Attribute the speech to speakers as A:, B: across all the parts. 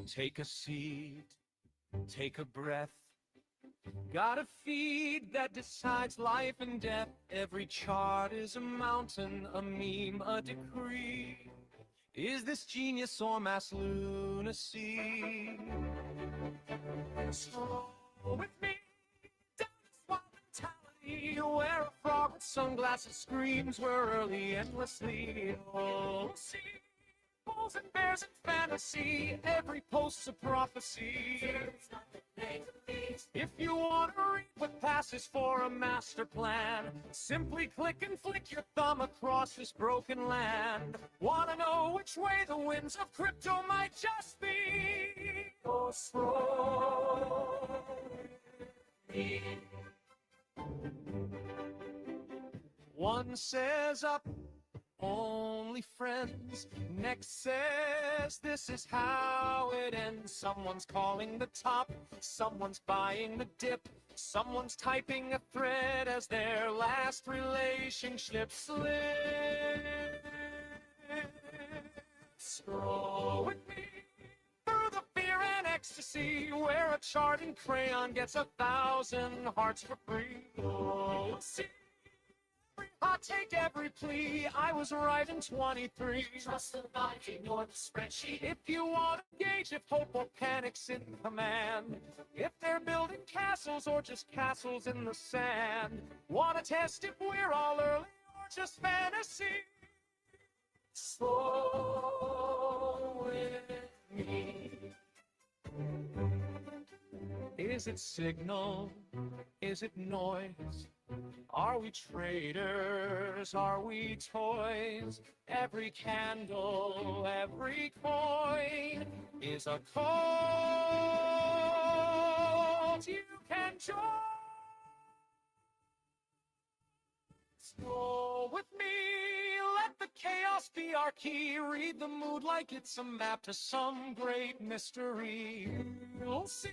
A: Take a seat, take a breath. Got a feed that decides life and death. Every chart is a mountain, a meme, a decree. Is this genius or mass lunacy? So with me, down this wild mentality, where a frog with sunglasses screams we're early endlessly. Oh, see, bulls and bears and fantasy, every post's a prophecy. If you want to read what passes for a master plan, simply click and flick your thumb across this broken land. Want to know which way the winds of crypto might just be? Go slow with me. One says up, only friends. Next says this is how it ends. Someone's calling the top, someone's buying the dip, someone's typing a thread as their last relationship slips. Scroll with me through the fear and ecstasy, where a chart in crayon gets 1,000 hearts for free. Oh, see, I'll take every plea. I was right in 23. Trust the mind, ignore the spreadsheet. If you want to gauge if hope or panic's in command, if they're building castles or just castles in the sand, want to test if we're all early or just fantasy? Slow with me. Is it signal? Is it noise? Are we traitors? Are we toys? Every candle, every coin is a cult you can join. Go with me, let the chaos be our key. Read the mood like it's a map to some great mystery. You'll see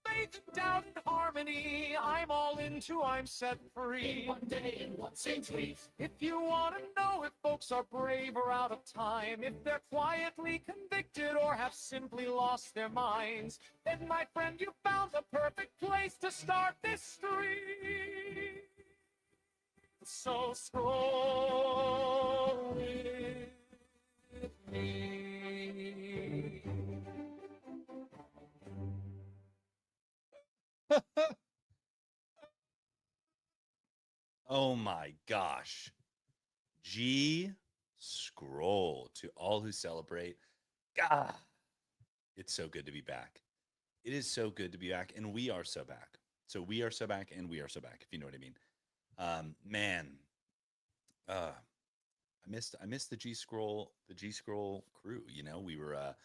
A: faith and doubt and harmony. I'm all into, I'm set free. In one day, in one same tweet. If you want to know if folks are brave or out of time, if they're quietly convicted or have simply lost their minds, then my friend, you found the perfect place to start this stream. So scroll with me.
B: Oh my gosh. G scroll to all who celebrate. God, it's so good to be back. It is so good to be back, and we are so back. So we are so back, and we are so back, if you know what I mean. Man, I missed the G scroll crew. You know, we were out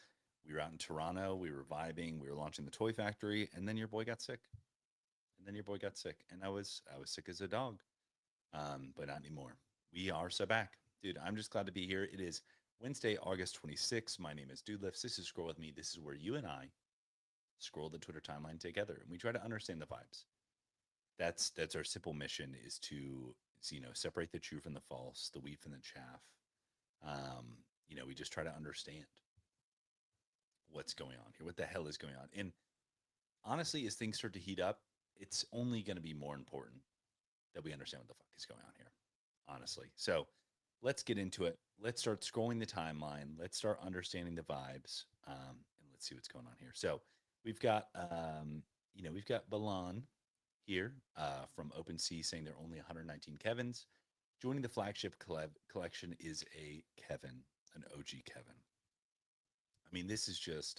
B: in Toronto, we were vibing, we were launching the toy factory, and then your boy got sick. And I was sick as a dog. But not anymore. We are so back. Dude, I'm just glad to be here. It is Wednesday, August 26th. My name is Dude Lifts. This is Scroll With Me. This is where you and I scroll the Twitter timeline together and we try to understand the vibes. That's our simple mission, is to separate the true from the false, the wheat from the chaff. We just try to understand what's going on here, what the hell is going on. And honestly, as things start to heat up, it's only going to be more important that we understand what the fuck is going on here, honestly. So let's get into it. Let's start scrolling the timeline. Let's start understanding the vibes, and let's see what's going on here. So we've got Balan here from OpenSea saying there are only 119 Kevins. Joining the flagship collection is a Kevin, an OG Kevin. I mean, this is just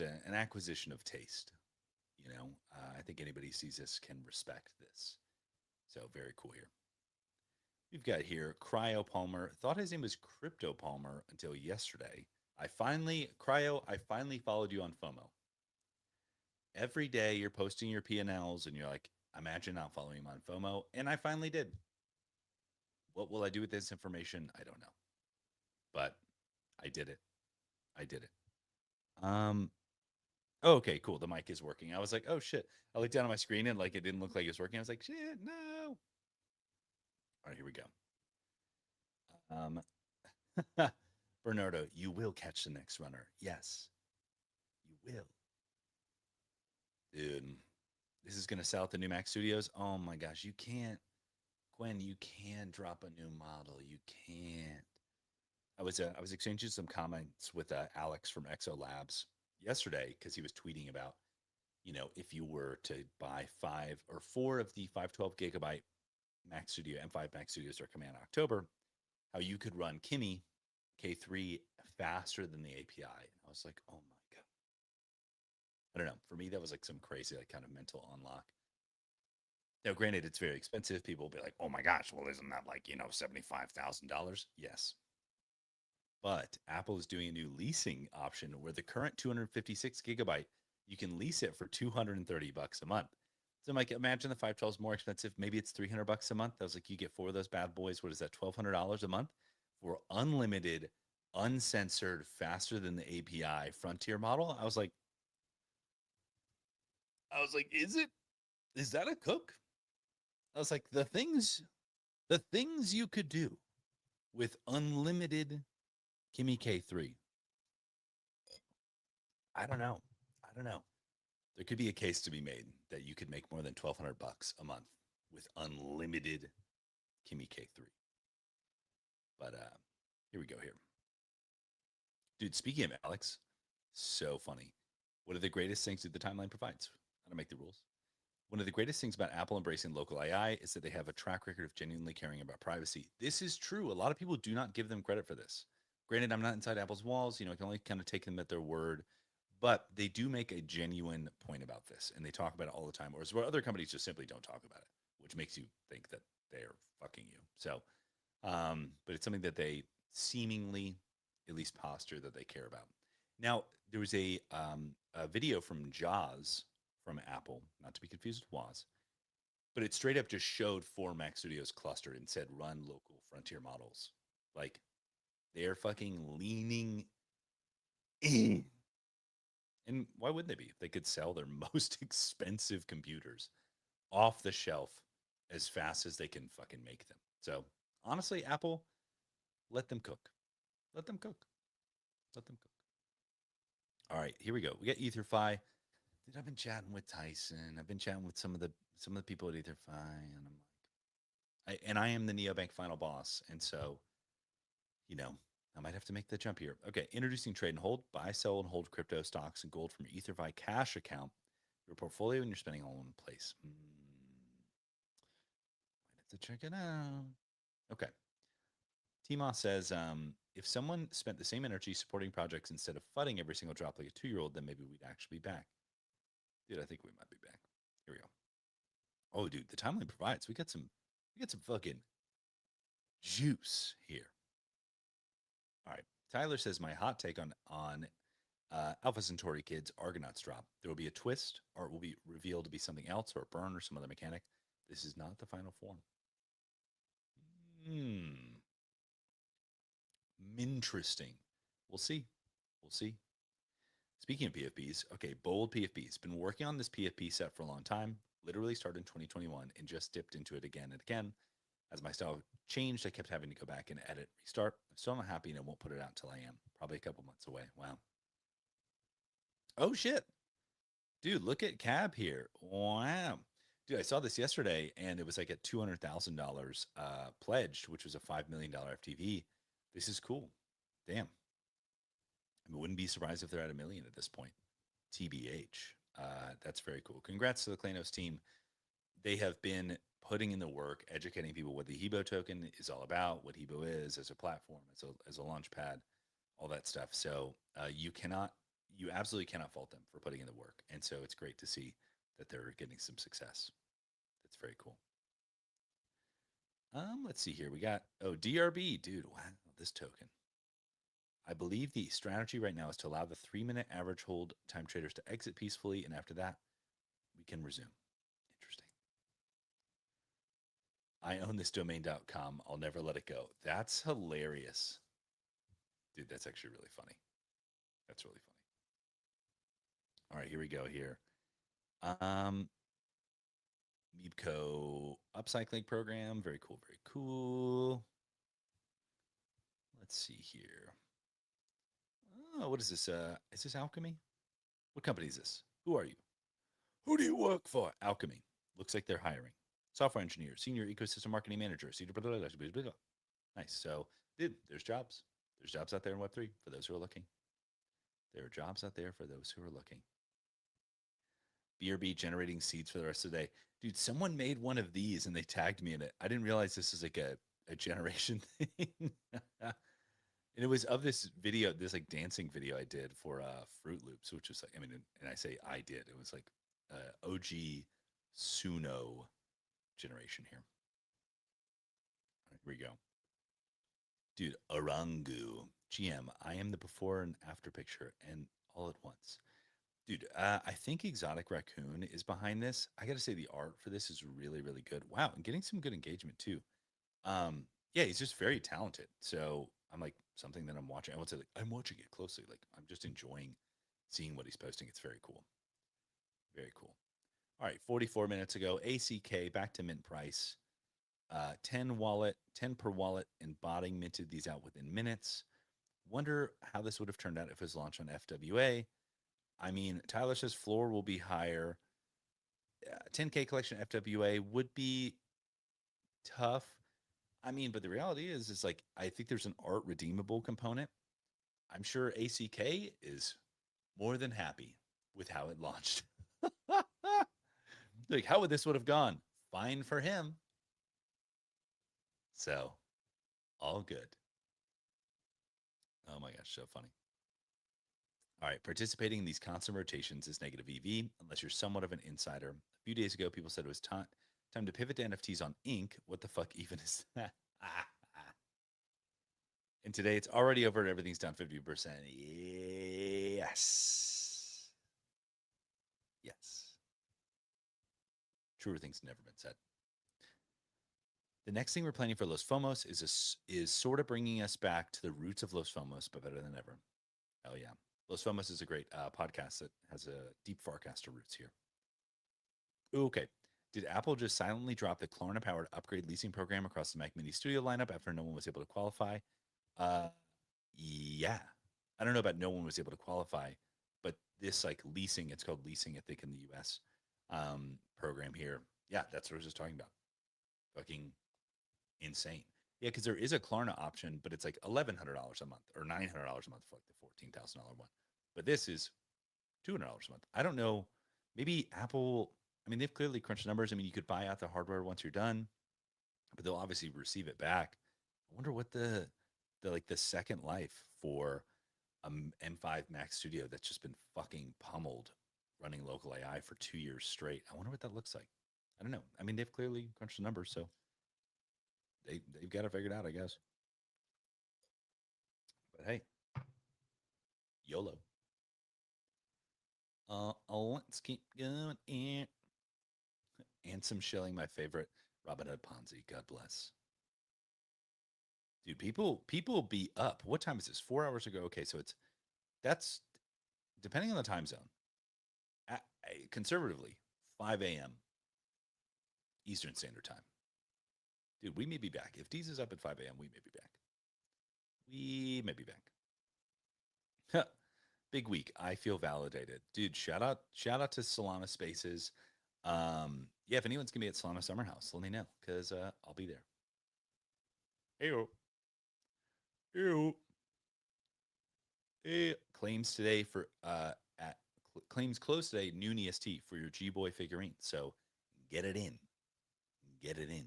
B: an acquisition of taste. I think anybody sees this can respect this. So very cool here. We've got here Cryo Palmer. Thought his name was Crypto Palmer until yesterday. I finally followed you on FOMO. Every day you're posting your P&Ls and you're like, imagine not following him on FOMO. And I finally did. What will I do with this information? I don't know. But I did it. Oh, okay, cool. The mic is working. I was like, oh shit. I looked down at my screen and like it didn't look like it was working. I was like, shit, no. All right, here we go. Bernardo, you will catch the next runner. Yes, you will. Dude, this is going to sell at the new Mac Studios. Oh my gosh, you can't. Gwen, you can drop a new model. You can't. I was exchanging some comments with Alex from Exo Labs yesterday because he was tweeting about, if you were to buy 5 or 4 of the 512 gigabyte Mac Studio M5 Mac Studios are coming out in October, how you could run Kimi K3 faster than the API. And I was like, oh my god. I don't know. For me, that was like some crazy, like kind of mental unlock. Now, granted, it's very expensive. People will be like, oh my gosh, well, isn't that like, $75,000? Yes. But Apple is doing a new leasing option where the current 256 gigabyte, you can lease it for $230 a month. So I'm like, imagine the 512 is more expensive. Maybe it's $300 a month. I was like, you get 4 of those bad boys. What is that? $1,200 a month for unlimited, uncensored, faster than the API Frontier model. I was like, is it? Is that a cook? I was like, the things you could do with unlimited Kimi K3. I don't know. I don't know. There could be a case to be made that you could make more than $1,200 a month with unlimited Kimi K3. But here we go here. Dude, speaking of Alex, so funny. One of the greatest things that the timeline provides, how to make the rules. One of the greatest things about Apple embracing local AI is that they have a track record of genuinely caring about privacy. This is true. A lot of people do not give them credit for this. Granted, I'm not inside Apple's walls. I can only kind of take them at their word, but they do make a genuine point about this, and they talk about it all the time. Whereas where other companies just simply don't talk about it, which makes you think that they are fucking you. So, but it's something that they seemingly at least posture that they care about. Now, there was a video from Jaws from Apple, not to be confused with Woz, but it straight up just showed 4 Mac Studios clustered and said run local Frontier models. Like they're fucking leaning in. And why wouldn't they be? If they could sell their most expensive computers off the shelf as fast as they can fucking make them. So honestly, Apple, let them cook. Let them cook. Let them cook. All right, here we go. We got EtherFi. Dude, I've been chatting with Tyson. I've been chatting with some of the people at EtherFi, and I am the neobank final boss, and so I might have to make the jump here. Okay, introducing trade and hold, buy, sell, and hold crypto stocks and gold from your EtherFi cash account, your portfolio, and you're spending all in one place. Might have to check it out. Okay. Tmoss says, if someone spent the same energy supporting projects instead of fudding every single drop like a 2-year-old, then maybe we'd actually be back. Dude, I think we might be back. Here we go. Oh, dude, the timeline provides. We got some fucking juice here. All right. Tyler says my hot take on Alpha Centauri kids Argonauts drop. There will be a twist, or it will be revealed to be something else, or a burn, or some other mechanic. This is not the final form. Interesting. We'll see. We'll see. Speaking of PFPs, okay, bold PFPs. Been working on this PFP set for a long time. Literally started in 2021 and just dipped into it again and again. As my style changed, I kept having to go back and edit, restart. I'm still not happy and I won't put it out until I am. Probably a couple months away. Wow. Oh shit. Dude, look at Cab here. Wow. Dude, I saw this yesterday and it was like at $200,000 pledged, which was a $5 million FTV. This is cool. Damn. I wouldn't be surprised if they're at $1 million at this point. TBH. That's very cool. Congrats to the Klanos team. They have been putting in the work, educating people what the Hebo token is all about, what Hebo is as a platform, as a launch pad, all that stuff. So you absolutely cannot fault them for putting in the work. And so it's great to see that they're getting some success. That's very cool. Let's see here. We got, DRB, dude. Wow, this token. I believe the strategy right now is to allow the 3-minute average hold time traders to exit peacefully, and after that, we can resume. Interesting. I own this domain.com. I'll never let it go. That's hilarious. Dude, that's actually really funny. That's really funny. All right, here we go here. Meebco upcycling program. Very cool, very cool. Let's see here. Oh, what is this? Is this Alchemy? What company is this? Who are you? Who do you work for? Alchemy. Looks like they're hiring. Software engineer, senior ecosystem marketing manager, senior blah, blah, blah, blah, blah, blah. Nice. So, dude, there's jobs. There's jobs out there in Web3 for those who are looking. There are jobs out there for those who are looking. BRB generating seeds for the rest of the day. Dude, someone made one of these and they tagged me in it. I didn't realize this is like a generation thing. And it was of this video, this like dancing video I did for Fruit Loops, which was like, I mean, and I say I did, it was like OG Suno generation here. All right, here we go. Dude, Orangu. GM, I am the before and after picture and all at once. Dude, I think Exotic Raccoon is behind this. I got to say, the art for this is really, really good. Wow, and getting some good engagement too. Yeah, he's just very talented. So I'm like something that I'm watching. I would say like I'm watching it closely. Like I'm just enjoying seeing what he's posting. It's very cool. Very cool. All right, 44 minutes ago, ACK back to mint price. 10 wallet, 10 per wallet, and botting minted these out within minutes. Wonder how this would have turned out if it was launched on FWA. I mean, Tyler says floor will be higher. 10K collection FWA would be tough. I mean, but the reality is like I think there's an art redeemable component. I'm sure ACK is more than happy with how it launched. Like, how would this would have gone? Fine for him. So, all good. Oh my gosh, so funny. All right, participating in these constant rotations is negative EV unless you're somewhat of an insider. A few days ago, people said it was time to pivot to NFTs on Ink. What the fuck even is that? And today it's already over and everything's down 50%. Yes. Yes. Truer things never been said. The next thing we're planning for Los Fomos is sort of bringing us back to the roots of Los Fomos, but better than ever. Hell yeah. Los Fomos is a great podcast that has a deep Farcaster roots here. Ooh, okay. Did Apple just silently drop the Klarna-powered upgrade leasing program across the Mac Mini Studio lineup after no one was able to qualify? Yeah. I don't know about no one was able to qualify, but this like leasing, it's called leasing, I think, in the US program here. Yeah, that's what I was just talking about. Fucking insane. Yeah, because there is a Klarna option, but it's like $1,100 a month or $900 a month for like the $14,000 one. But this is $200 a month. I don't know. Maybe Apple. I mean, they've clearly crunched numbers. I mean, you could buy out the hardware once you're done, but they'll obviously receive it back. I wonder what the like the second life for a M5 Max Studio that's just been fucking pummeled running local AI for 2 years straight. I wonder what that looks like. I don't know. I mean, they've clearly crunched the numbers, so they've got it figured out, I guess. But hey, YOLO. Let's keep going. And some shilling, my favorite Robin Hood Ponzi. God bless. Dude, people be up. What time is this? 4 hours ago. Okay, so that's depending on the time zone. Conservatively, 5 a.m. Eastern Standard Time. Dude, we may be back. If Deez is up at 5 a.m., we may be back. We may be back. Big week. I feel validated. Dude, shout out to Solana Spaces. Yeah, if anyone's gonna be at Solana Summer House, let me know because I'll be there. Ew. Ew. Ew. Claims today for at claims close today, noon EST for your G Boy figurine. So get it in. Get it in.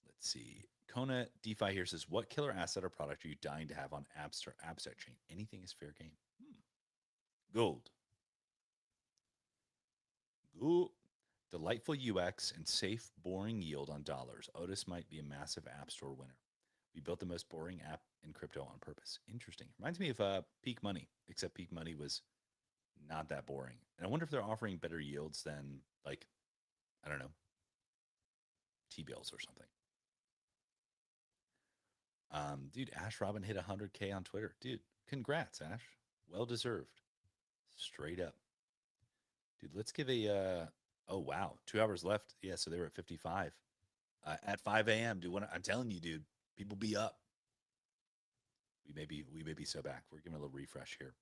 B: Let's see. Kona DeFi here says, what killer asset or product are you dying to have on Abstract Chain? Anything is fair game. Gold. Ooh. Delightful UX and safe, boring yield on dollars. Otis might be a massive app store winner. We built the most boring app in crypto on purpose. Interesting. Reminds me of Peak Money, except Peak Money was not that boring. And I wonder if they're offering better yields than, like, I don't know, T-bills or something. Dude, Ash Robin hit 100K on Twitter. Dude, congrats, Ash. Well deserved. Straight up. Dude, let's give a oh wow, 2 hours left. Yeah, so they were at 55 at 5 a.m. Dude, I'm telling you, dude, people be up. We may be so back. We're giving a little refresh here.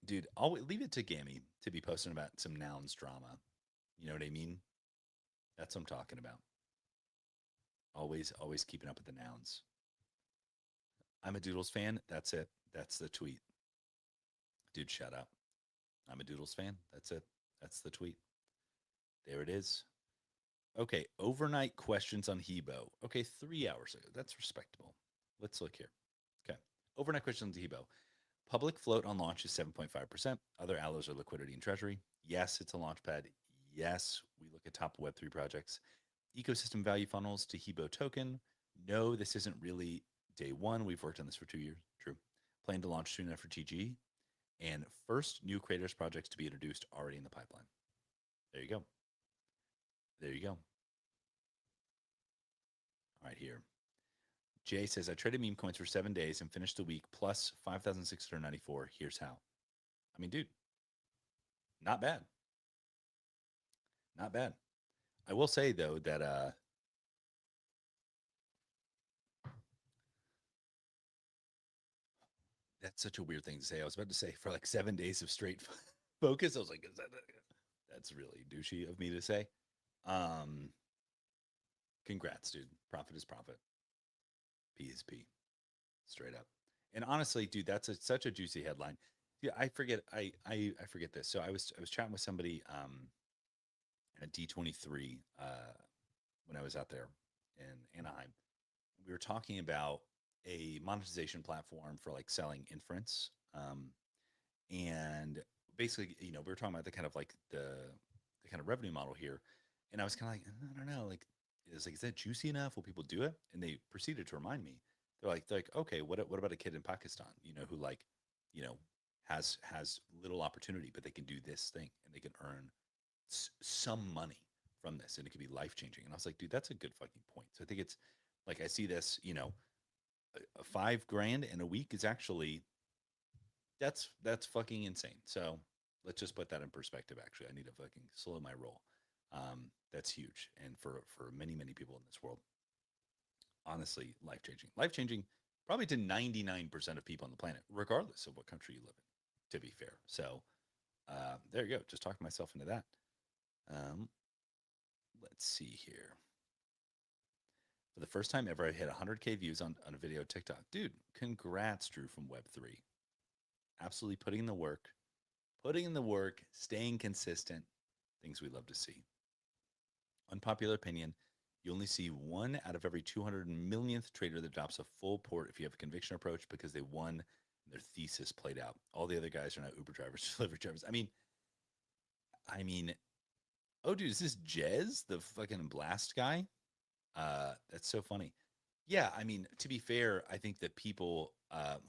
B: Dude, I'll leave it to Gammy to be posting about some nouns drama. You know what I mean? That's what I'm talking about. Always keeping up with the nouns. I'm a Doodles fan. That's it. That's the tweet. Dude, shut up. I'm a Doodles fan. That's it. That's the tweet. There it is. Okay, overnight questions on Hebo. Okay, 3 hours ago. That's respectable. Let's look here. Okay, overnight questions on Hebo. Public float on launch is 7.5%. Other allos are liquidity and treasury. Yes, it's a launch pad. Yes, we look at top Web3 projects. Ecosystem value funnels to Hebo token. No, this isn't really day one. We've worked on this for 2 years. True. Plan to launch soon after TG. And first new creators projects to be introduced already in the pipeline. There you go. There you go. All right, here. Jay says, I traded meme coins for 7 days and finished the week plus 5,694. Here's how. I mean, dude, not bad. Not bad. I will say, though, that that's such a weird thing to say. I was about to say for like 7 days of straight focus. I was like, that's really douchey of me to say. Um, Congrats, dude. Profit is profit. P is P. Straight up. And honestly, dude, that's such a juicy headline. Yeah, I forget. I forget this. So I was chatting with somebody at D23 when I was out there in Anaheim. We were talking about a monetization platform for like selling inference, and basically, we were talking about the kind of like the kind of revenue model here, and I was kind of like, I don't know, like, is that juicy enough? Will people do it? And they proceeded to remind me. They're like, okay, what about a kid in Pakistan, who like, you know, has little opportunity, but they can do this thing and they can earn some money from this, and it could be life changing. And I was like, dude, that's a good fucking point. So I think it's like I see this, a 5 grand in a week is actually that's fucking insane. So let's just put that in perspective. Actually, I need to fucking slow my roll. That's huge, and for many people in this world, honestly, life changing, probably to 99% of people on the planet, regardless of what country you live in. To be fair, so there you go. Just talking myself into that. Um, let's see here. For the first time ever, I hit 100K views on a video TikTok. Dude, congrats, Drew from Web3. Absolutely putting in the work, staying consistent, things we love to see. Unpopular opinion, you only see 1 out of every 200 millionth trader that adopts a full port if you have a conviction approach because they won and their thesis played out. All the other guys are not Uber drivers, delivery drivers. I mean, oh, dude, is this Jez, the fucking blast guy? That's so funny. Yeah, I mean, to be fair, I think that people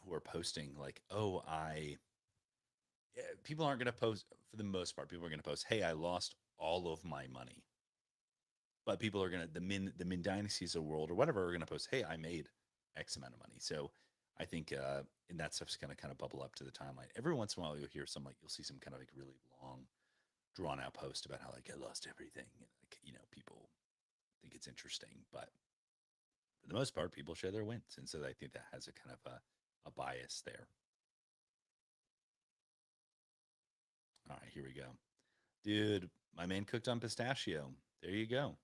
B: who are posting like, people aren't going to post for the most part. People are going to post, "Hey, I lost all of my money," but people are going to the min dynasties of the world or whatever are going to post, "Hey, I made X amount of money." So I think and that stuff's going to kind of bubble up to the timeline. Every once in a while, you'll see some kind of like really long, drawn out post about how like I lost everything. And, like, people think it's interesting, but for the most part, people share their wins, and so I think that has a kind of a bias there. All right, here we go, dude. My man cooked on pistachio. There you go.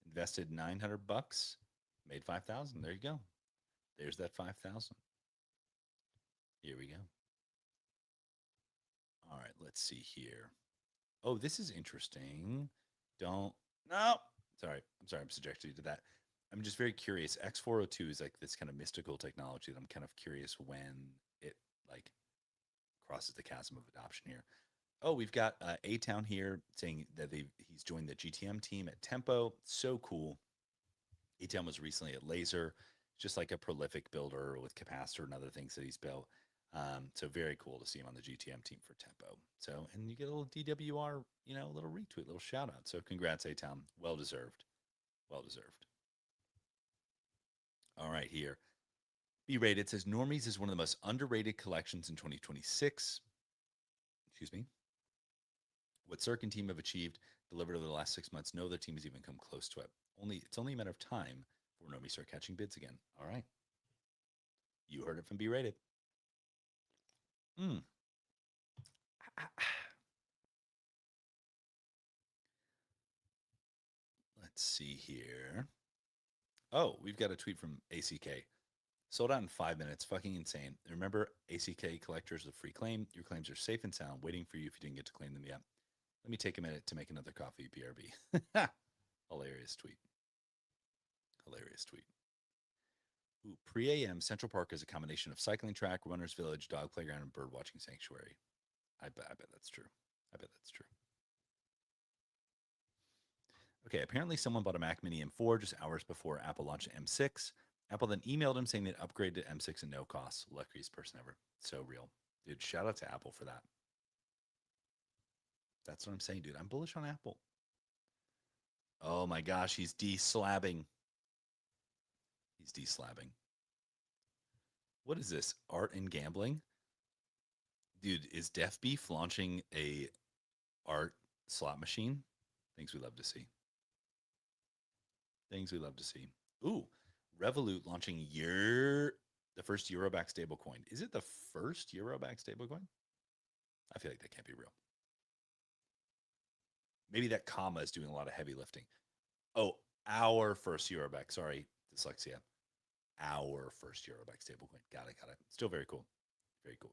B: Invested $900, made 5,000. There you go. There's that 5,000. Here we go. All right, let's see here. Oh, this is interesting. Don't no. Sorry, I'm sorry. I'm subjecting you to that. I'm just very curious. X402 is like this kind of mystical technology that I'm kind of curious when it like crosses the chasm of adoption here. Oh, we've got A Town here saying that he's joined the GTM team at Tempo. So cool. A Town was recently at Laser, just like a prolific builder with capacitor and other things that he's built. So very cool to see him on the GTM team for Tempo. So, and you get a little DWR, a little retweet, a little shout out. So congrats, A Town. Well deserved. Well deserved. All right, here. B rated says Normies is one of the most underrated collections in 2026. Excuse me. What Cirque and team have achieved, delivered over the last 6 months, no other team has even come close to it. It's only a matter of time For Nomi start catching bids again. All right. You heard it from B Rated. Mm. Let's see here. Oh, we've got a tweet from ACK. Sold out in 5 minutes. Fucking insane. Remember, ACK collectors of free claim. Your claims are safe and sound, waiting for you if you didn't get to claim them yet. Let me take a minute to make another coffee, BRB. Hilarious tweet. Hilarious tweet. Ooh, pre-AM, Central Park is a combination of cycling track, runner's village, dog playground, and bird watching sanctuary. I bet that's true. I bet that's true. Okay, apparently someone bought a Mac Mini M4 just hours before Apple launched M6. Apple then emailed him saying they'd upgrade to M6 at no cost. Luckiest person ever. So real. Dude, shout out to Apple for that. That's what I'm saying, dude. I'm bullish on Apple. Oh my gosh, he's de-slabbing. He's de-slabbing. What is this? Art and gambling? Dude, is Def Beef launching a art slot machine? Things we love to see. Things we love to see. Ooh, Revolut launching the first Euroback stablecoin. Is it the first Euroback stablecoin? I feel like that can't be real. Maybe that comma is doing a lot of heavy lifting. Oh, our first Euroback. Sorry, dyslexia. Our first Euroback stablecoin. Got it. Still very cool. Very cool.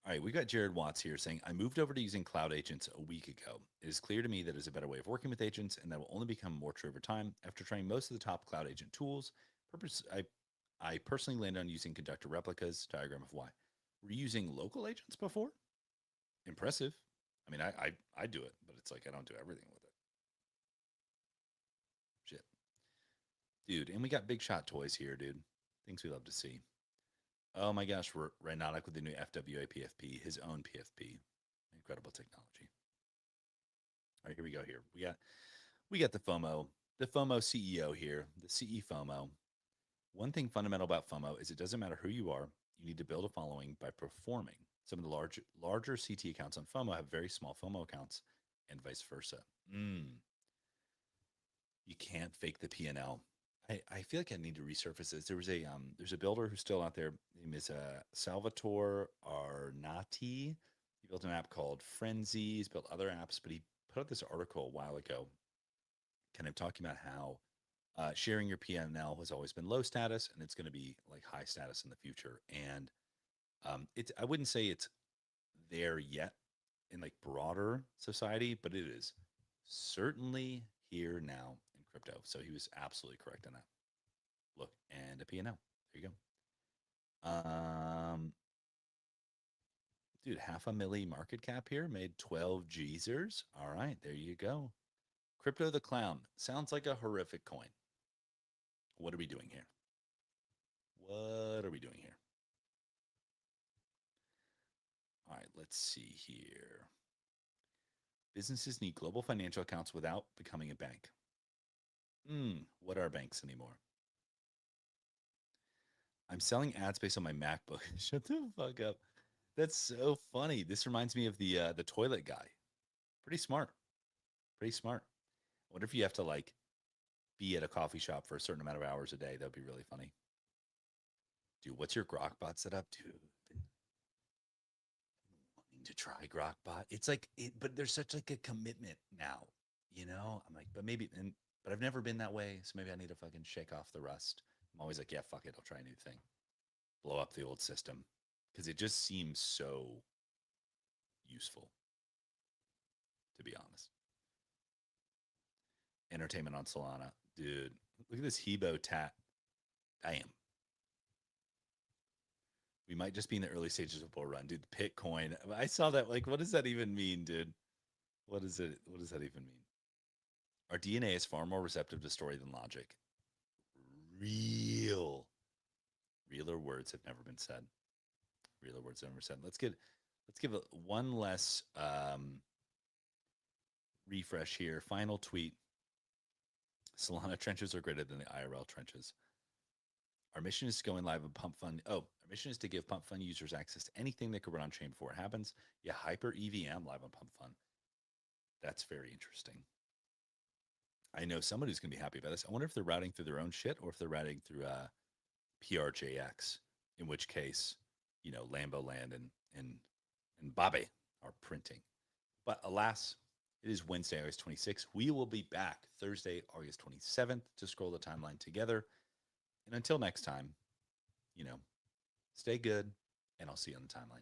B: All right, we got Jared Watts here saying, I moved over to using cloud agents a week ago. It is clear to me that is a better way of working with agents, and that will only become more true over time. After trying most of the top cloud agent tools, I personally landed on using conductor replicas. Diagram of why. Were you using local agents before? Impressive. I mean, I do it, but it's like I don't do everything with it. Shit. Dude, and we got big shot toys here, dude. Things we love to see. Oh my gosh, we're Rhinotic with the new FWA PFP, his own PFP. Incredible technology. All right, here we go here. We got the FOMO CEO here, the CE FOMO. One thing fundamental about FOMO is it doesn't matter who you are, you need to build a following by performing. Some of the larger CT accounts on FOMO have very small FOMO accounts and vice versa. You can't fake the P&L. I feel like I need to resurface this. There's a builder who's still out there. His name is Salvatore Arnati. He built an app called Frenzy. He's built other apps, but he put out this article a while ago, kind of talking about how sharing your PNL has always been low status, and it's going to be like high status in the future. And I wouldn't say it's there yet in like broader society, but it is certainly here now in crypto. So he was absolutely correct on that. Look, and a P&L. There you go. Dude, $500,000 market cap here, made 12 G'sers. All right, there you go. Crypto the Clown. Sounds like a horrific coin. What are we doing here? What are we doing here? All right, let's see here. Businesses need global financial accounts without becoming a bank. What are banks anymore? I'm selling ad space on my MacBook. Shut the fuck up. That's so funny. This reminds me of the toilet guy. Pretty smart. Pretty smart. I wonder if you have to like be at a coffee shop for a certain amount of hours a day. That'd be really funny. Dude, what's your Grokbot setup? Dude, been wanting to try Grokbot. It's like but there's such like a commitment now, you know? I'm like, but I've never been that way, so maybe I need to fucking shake off the rust. I'm always like, yeah, fuck it, I'll try a new thing. Blow up the old system. Because it just seems so useful, to be honest. Entertainment on Solana. Dude, look at this Hebo tat. Damn. We might just be in the early stages of bull run. Dude, Bitcoin. I saw that. Like, what does that even mean, dude? What does that even mean? Our DNA is far more receptive to story than logic. Realer words have never been said. Realer words have never said. Let's give one less refresh here. Final tweet. Solana trenches are greater than the IRL trenches. Our mission is to go in live and pump fund. Our mission is to give pump fund users access to anything that could run on chain before it happens. Yeah, hyper EVM live on pump fund. That's very interesting. I know someone who's going to be happy about this. I wonder if they're routing through their own shit or if they're routing through PRJX, in which case, Lambo Land and Babe are printing. But alas, it is Wednesday, August 26th. We will be back Thursday, August 27th to scroll the timeline together. And until next time, stay good, and I'll see you on the timeline.